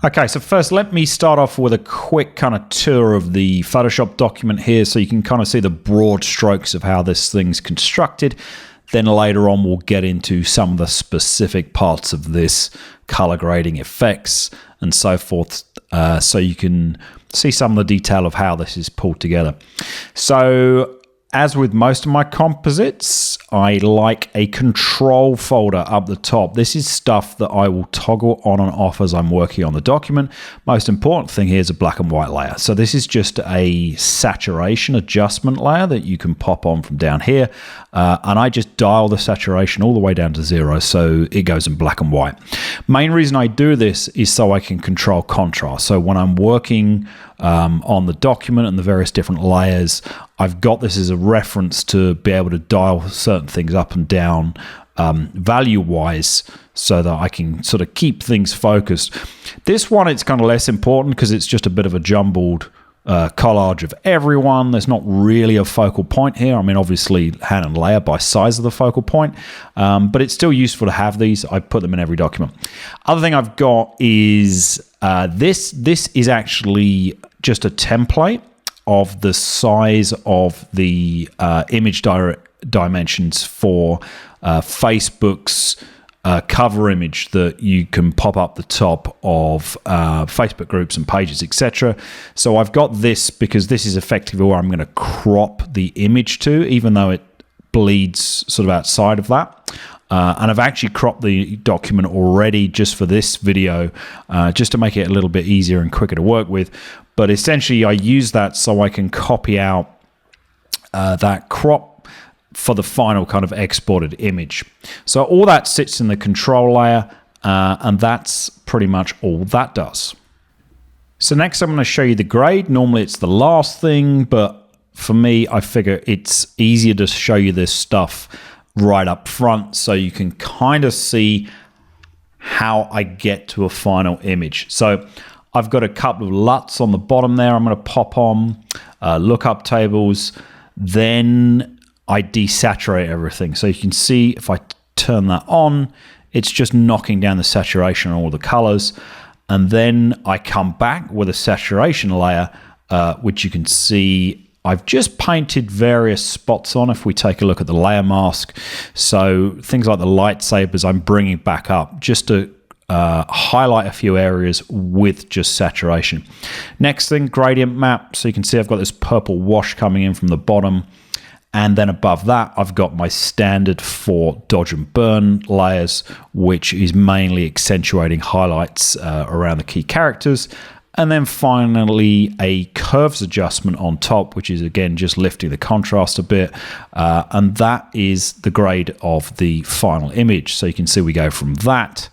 Okay, so first let me start off with a quick kind of tour of the Photoshop document here so you can kind of see the broad strokes of how this thing's constructed. Then later on we'll get into some of the specific parts of this, color grading effects and so forth, so you can see some of the detail of how this is pulled together. So as with most of my composites, I like a control folder up the top. This is stuff that I will toggle on and off as I'm working on the document. Most important thing here is a black and white layer. So this is just a saturation adjustment layer that you can pop on from down here. And I just dial the saturation all the way down to 0, so it goes in black and white. Main reason I do this is so I can control contrast. So when I'm working on the document and the various different layers, I've got this as a reference to be able to dial certain things up and down value-wise so that I can sort of keep things focused. This one, it's kind of less important because it's just a bit of a jumbled collage of everyone. There's not really a focal point here. I mean, obviously hand and layer by size of the focal point, but it's still useful to have these. I put them in every document. Other thing I've got is this is actually just a template of the size of the image dimensions for Facebook's cover image that you can pop up the top of Facebook groups and pages, etc. So I've got this because this is effectively where I'm going to crop the image to, even though it bleeds sort of outside of that. And I've actually cropped the document already just for this video, just to make it a little bit easier and quicker to work with. But essentially I use that so I can copy out that crop for the final kind of exported image. So all that sits in the control layer, and that's pretty much all that does. So next I'm going to show you the grade. Normally it's the last thing, but for me, I figure it's easier to show you this stuff right up front so you can kind of see how I get to a final image. So I've got a couple of LUTs on the bottom there. I'm going to pop on Lookup Tables. Then I desaturate everything. So you can see if I turn that on, it's just knocking down the saturation on all the colors. And then I come back with a saturation layer, which you can see I've just painted various spots on. If we take a look at the layer mask, so things like the lightsabers I'm bringing back up just to highlight a few areas with just saturation. Next thing, gradient map. So you can see I've got this purple wash coming in from the bottom. And then above that, I've got my standard for dodge and burn layers, which is mainly accentuating highlights around the key characters. And then finally, a curves adjustment on top, which is again just lifting the contrast a bit. And that is the grade of the final image. So you can see we go from that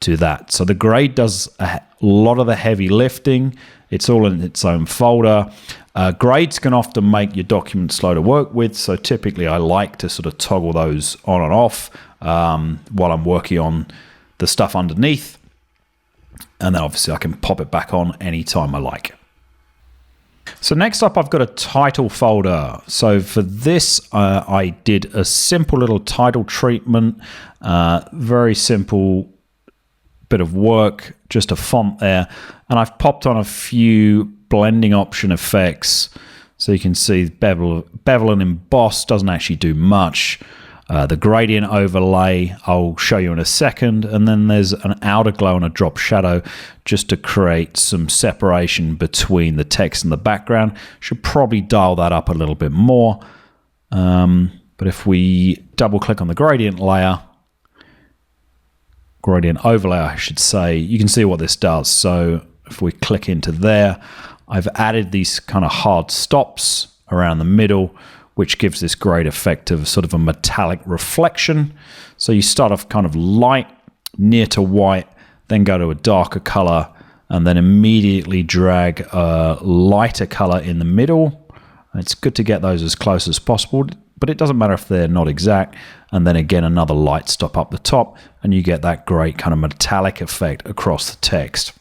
to that. So the grade does a lot of the heavy lifting. It's all in its own folder. Grades can often make your document slow to work with, so typically I like to sort of toggle those on and off while I'm working on the stuff underneath, and then obviously I can pop it back on anytime I like. So next up I've got a title folder. So for this I did a simple little title treatment, very simple bit of work, just a font there, and I've popped on a few blending option effects. So you can see bevel and emboss doesn't actually do much. The gradient overlay I'll show you in a second, and then there's an outer glow and a drop shadow just to create some separation between the text and the background. Should probably dial that up a little bit more, but if we double click on the gradient layer, gradient overlay I should say, you can see what this does. So if we click into there, I've added these kind of hard stops around the middle, which gives this great effect of sort of a metallic reflection. So you start off kind of light, near to white, then go to a darker color, and then immediately drag a lighter color in the middle. It's good to get those as close as possible, but it doesn't matter if they're not exact. And then again, another light stop up the top, and you get that great kind of metallic effect across the text.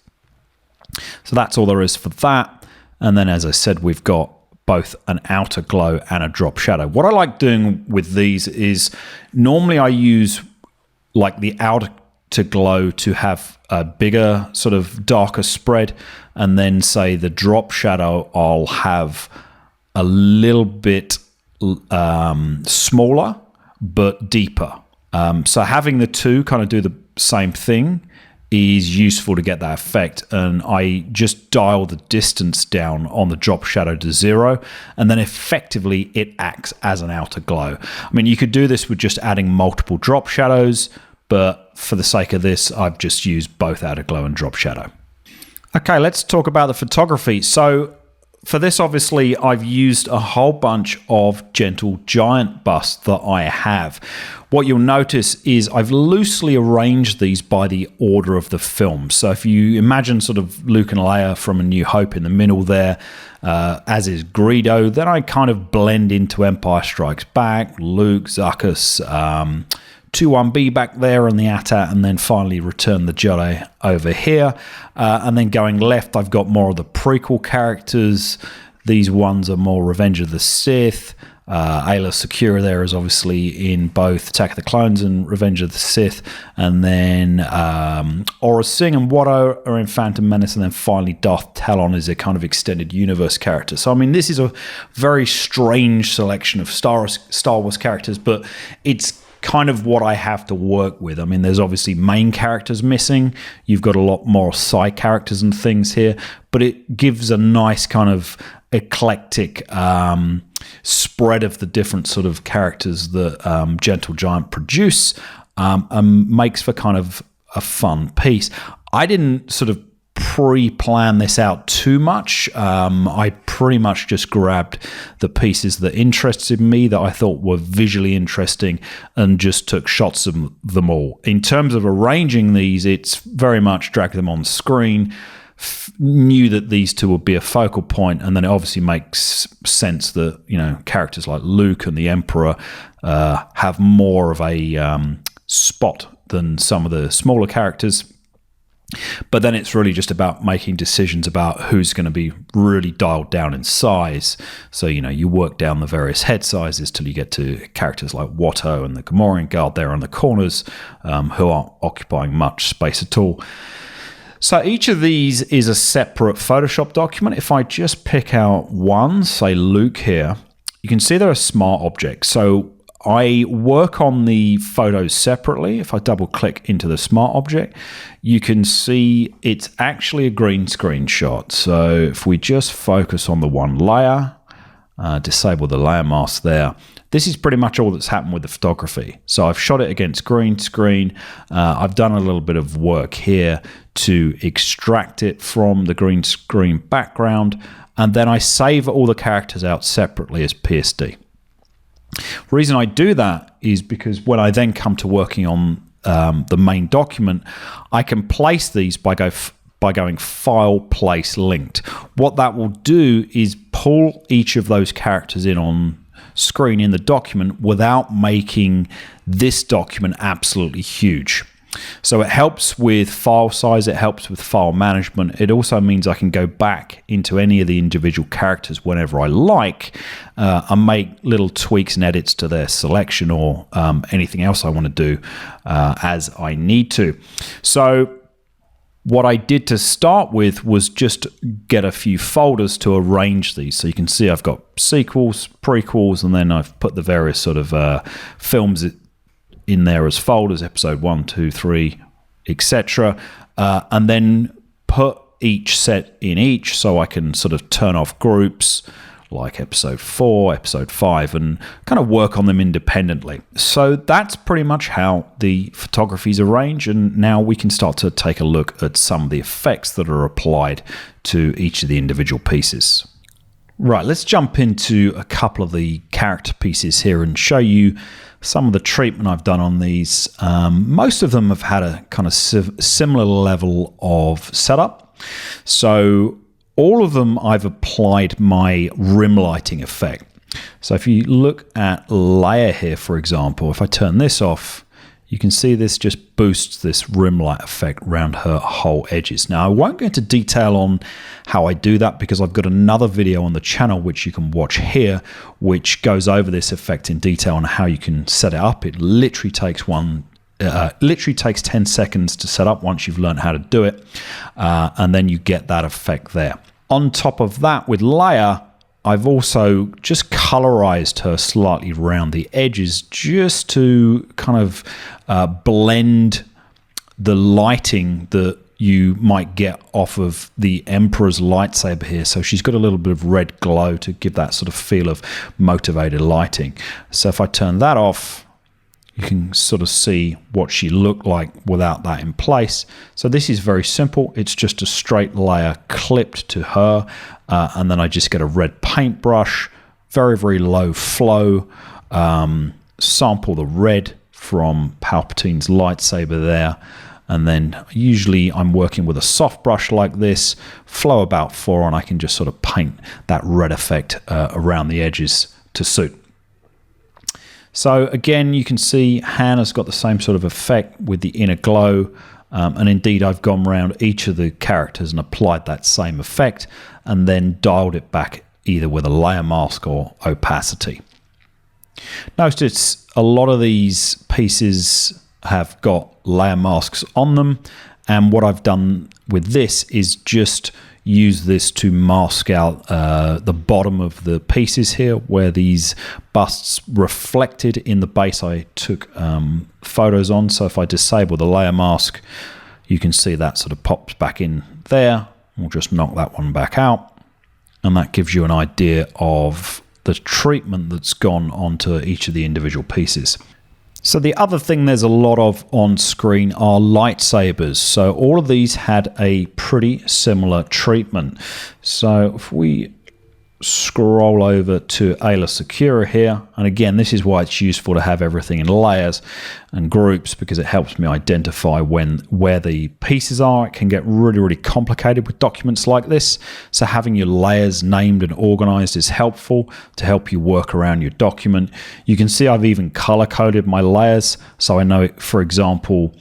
So that's all there is for that. And then, as I said, we've got both an outer glow and a drop shadow. What I like doing with these is normally I use like the outer to glow to have a bigger sort of darker spread, and then say the drop shadow I'll have a little bit smaller but deeper. So having the two kind of do the same thing is useful to get that effect, and I just dial the distance down on the drop shadow to 0, and then effectively it acts as an outer glow. I mean, you could do this with just adding multiple drop shadows, but for the sake of this, I've just used both outer glow and drop shadow. Okay, let's talk about the photography. So for this, obviously, I've used a whole bunch of Gentle Giant busts that I have. What you'll notice is I've loosely arranged these by the order of the film. So if you imagine sort of Luke and Leia from A New Hope in the middle there, as is Greedo, then I kind of blend into Empire Strikes Back, Luke, Zuckuss, 2-1B back there on the AT-AT, and then finally Return the Jedi over here. And then going left, I've got more of the prequel characters. These ones are more Revenge of the Sith. Ayla Secura there is obviously in both Attack of the Clones and Revenge of the Sith. And then Aurra Sing and Watto are in Phantom Menace. And then finally Darth Talon is a kind of extended universe character. So, I mean, this is a very strange selection of Star Wars characters, but it's kind of what I have to work with. I mean, there's obviously main characters missing. You've got a lot more side characters and things here, but it gives a nice kind of eclectic spread of the different sort of characters that Gentle Giant produce, and makes for kind of a fun piece. I didn't sort of pre-plan this out too much. I pretty much just grabbed the pieces that interested me, that I thought were visually interesting, and just took shots of them all. In terms of arranging these, it's very much drag them on screen, knew that these two would be a focal point, and then it obviously makes sense that, you know, characters like Luke and the Emperor have more of a spot than some of the smaller characters. But then it's really just about making decisions about who's going to be really dialed down in size. So, you know, you work down the various head sizes till you get to characters like Watto and the Gamorrean Guard there on the corners, who aren't occupying much space at all. So each of these is a separate Photoshop document. If I just pick out one, say Luke here, you can see they're a smart object. So I work on the photos separately. If I double click into the smart object, you can see it's actually a green screen shot. So if we just focus on the one layer, disable the layer mask there, this is pretty much all that's happened with the photography. So I've shot it against green screen. I've done a little bit of work here to extract it from the green screen background, and then I save all the characters out separately as PSD. The reason I do that is because when I then come to working on the main document, I can place these by going File, Place, Linked. What that will do is pull each of those characters in on screen in the document without making this document absolutely huge. So it helps with file size, it helps with file management. It also means I can go back into any of the individual characters whenever I like, and make little tweaks and edits to their selection, or anything else I want to do as I need to. So what I did to start with was just get a few folders to arrange these. So you can see I've got sequels, prequels, and then I've put the various sort of films in there as folders, episode 1, 2, 3, etc. And then put each set in each, so I can sort of turn off groups like episode 4, episode 5, and kind of work on them independently. So that's pretty much how the photography is arranged, and now we can start to take a look at some of the effects that are applied to each of the individual pieces. Right, let's jump into a couple of the character pieces here and show you some of the treatment I've done on these. Most of them have had a kind of similar level of setup. So all of them I've applied my rim lighting effect. So if you look at Leia here, for example, if I turn this off, you can see this just boosts this rim light effect around her whole edges. Now, I won't go into detail on how I do that because I've got another video on the channel which you can watch here, which goes over this effect in detail on how you can set it up. It literally takes 1 literally takes 10 seconds to set up once you've learned how to do it, and then you get that effect there. On top of that, with Leia, I've also just colorized her slightly around the edges just to kind of blend the lighting that you might get off of the Emperor's lightsaber here. So she's got a little bit of red glow to give that sort of feel of motivated lighting. So if I turn that off, you can sort of see what she looked like without that in place. So this is very simple. It's just a straight layer clipped to her, and then I just get a red paintbrush, very, very low flow, sample the red from Palpatine's lightsaber there, and then usually I'm working with a soft brush like this, flow about 4, and I can just sort of paint that red effect around the edges to suit. So again, you can see Hannah's got the same sort of effect with the inner glow, and indeed I've gone around each of the characters and applied that same effect and then dialed it back either with a layer mask or opacity. Notice a lot of these pieces have got layer masks on them, and what I've done with this is just use this to mask out the bottom of the pieces here where these busts reflected in the base I took photos on. So if I disable the layer mask, you can see that sort of pops back in there. We'll just knock that one back out, and that gives you an idea of the treatment that's gone onto each of the individual pieces. So the other thing there's a lot of on screen are lightsabers. So all of these had a pretty similar treatment. So if we scroll over to Ayla Secura here, and again, this is why it's useful to have everything in layers and groups, because it helps me identify where the pieces are. It can get really, really complicated with documents like this. So having your layers named and organized is helpful to help you work around your document. You can see I've even color coded my layers. So I know, for example,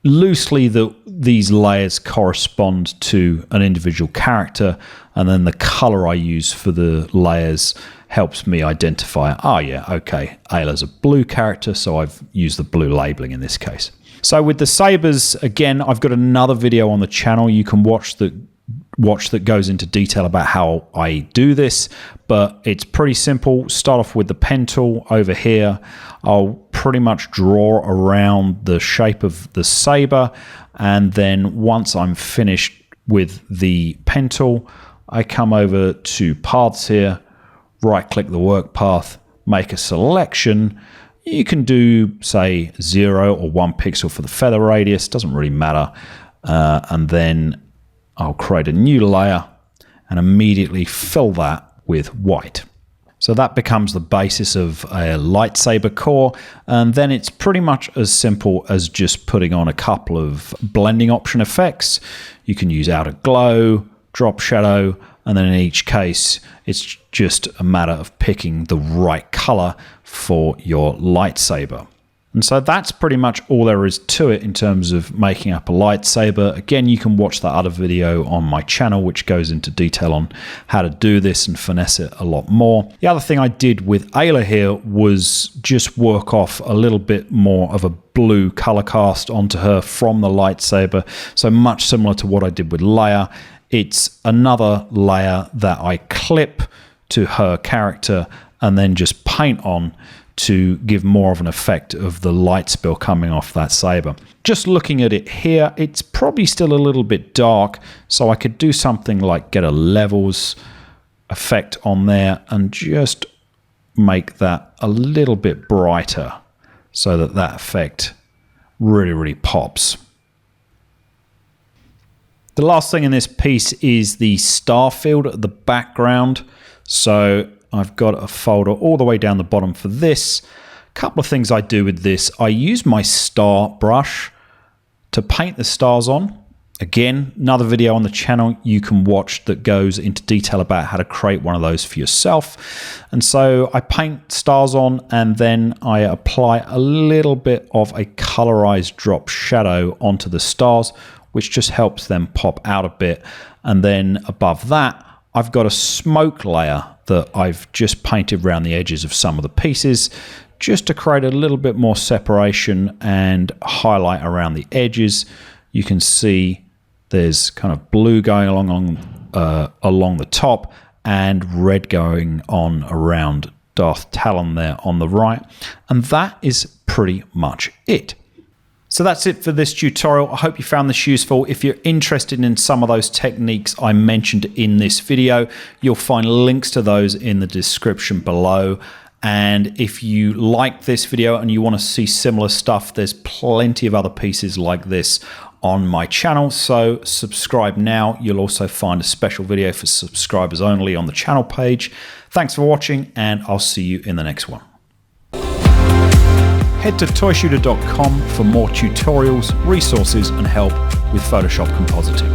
loosely these layers correspond to an individual character, and then the color I use for the layers helps me identify, oh yeah, okay, Ayla's a blue character, so I've used the blue labeling in this case. So with the sabers, again, I've got another video on the channel you can watch that goes into detail about how I do this, but it's pretty simple. Start off with the pen tool over here. I'll pretty much draw around the shape of the saber, and then once I'm finished with the pen tool, I come over to paths here, right click the work path, make a selection. You can do say 0 or 1 pixel for the feather radius, doesn't really matter, and then I'll create a new layer and immediately fill that with white. So that becomes the basis of a lightsaber core, and then it's pretty much as simple as just putting on a couple of blending option effects. You can use outer glow, drop shadow, and then in each case it's just a matter of picking the right color for your lightsaber. And so that's pretty much all there is to it in terms of making up a lightsaber. Again, you can watch that other video on my channel, which goes into detail on how to do this and finesse it a lot more. The other thing I did with Ayla here was just work off a little bit more of a blue color cast onto her from the lightsaber. So much similar to what I did with Leia. It's another layer that I clip to her character and then just paint on to give more of an effect of the light spill coming off that saber. Just looking at it here, it's probably still a little bit dark, so I could do something like get a levels effect on there and just make that a little bit brighter so that that effect really, really pops. The last thing in this piece is the star field at the background. So I've got a folder all the way down the bottom for this. A couple of things I do with this. I use my star brush to paint the stars on. Again, another video on the channel you can watch that goes into detail about how to create one of those for yourself. And so I paint stars on, and then I apply a little bit of a colorized drop shadow onto the stars, which just helps them pop out a bit. And then above that, I've got a smoke layer that I've just painted around the edges of some of the pieces just to create a little bit more separation and highlight around the edges. You can see there's kind of blue going along the top and red going on around Darth Talon there on the right. And that is pretty much it. So that's it for this tutorial. I hope you found this useful. If you're interested in some of those techniques I mentioned in this video, you'll find links to those in the description below. And if you like this video and you want to see similar stuff, there's plenty of other pieces like this on my channel. So subscribe now. You'll also find a special video for subscribers only on the channel page. Thanks for watching, and I'll see you in the next one. Head to ToyShooter.com for more tutorials, resources, and help with Photoshop compositing.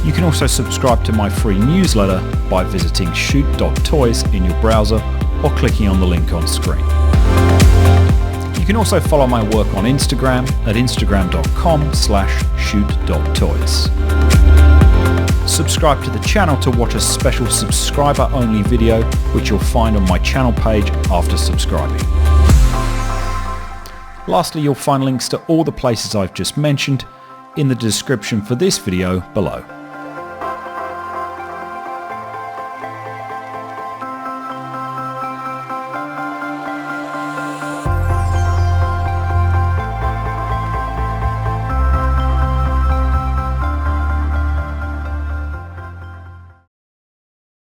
You can also subscribe to my free newsletter by visiting shoot.toys in your browser or clicking on the link on screen. You can also follow my work on Instagram at instagram.com/shoot.toys. Subscribe to the channel to watch a special subscriber-only video, which you'll find on my channel page after subscribing. Lastly, you'll find links to all the places I've just mentioned in the description for this video below.